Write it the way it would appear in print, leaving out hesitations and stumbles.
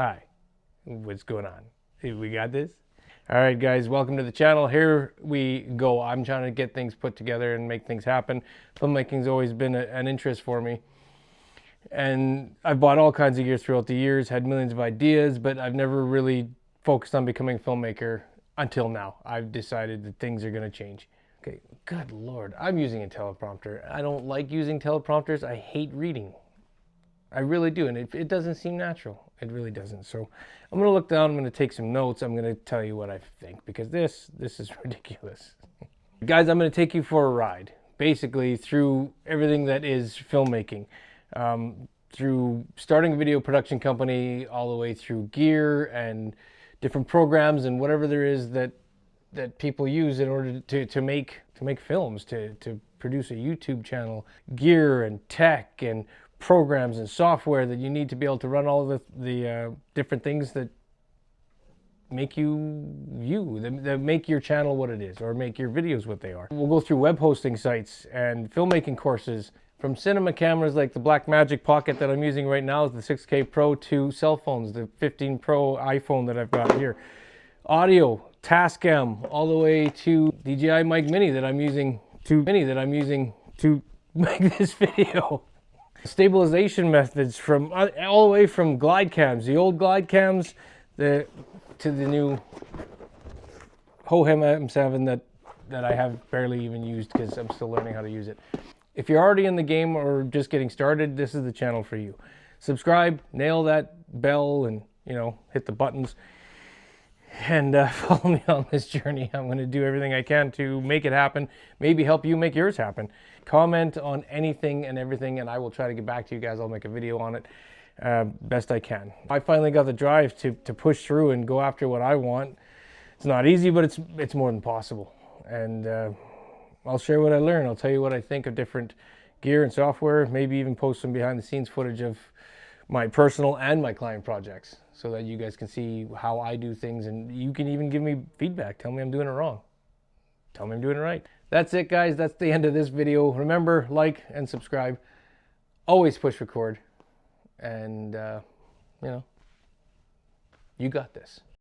Hi, what's going on? We got this? All right, guys, welcome to the channel. Here we go. I'm trying to get things put together and make things happen. Filmmaking's always been an interest for me. And I've bought all kinds of gear throughout the years, had millions of ideas, but I've never really focused on becoming a filmmaker until now. I've decided that things are going to change. Okay, good Lord, I'm using a teleprompter. I don't like using teleprompters. I hate reading. I really do, and it doesn't seem natural. It really doesn't. So I'm going to look down, I'm going to take some notes, I'm going to tell you what I think, because this is ridiculous. Guys, I'm going to take you for a ride, basically through everything that is filmmaking. Through starting a video production company, all the way through gear and different programs and whatever there is that people use in order to make films, to produce a YouTube channel, gear and tech and programs and software that you need to be able to run all of the different things that make that make your channel what it is, or make your videos what they are. We'll go through web hosting sites and filmmaking courses, from cinema cameras like the Blackmagic Pocket that I'm using right now, the 6K Pro, to cell phones, the 15 Pro iPhone that I've got here. Audio, Tascam, all the way to DJI Mic Mini that I'm using to make this video. Stabilization methods, from all the way from glide cams, the old glide cams, to the new Hohem M7 that I have barely even used because I'm still learning how to use it. If you're already in the game or just getting started, this is the channel for you. Subscribe, nail that bell, and hit the buttons, and follow me on this journey. I'm going to do everything I can to make it happen, maybe help you make yours happen. Comment on anything and everything, and I will try to get back to you guys. I'll make a video on it best I can. I finally got the drive to push through and go after what I want. It's not easy, but it's more than possible. And I'll share what I learn. I'll tell you what I think of different gear and software, maybe even post some behind the scenes footage of my personal and my client projects, so that you guys can see how I do things, and you can even give me feedback. Tell me I'm doing it wrong. Tell me I'm doing it right. That's it, guys. That's the end of this video. Remember, like and subscribe. Always push record. And, you got this.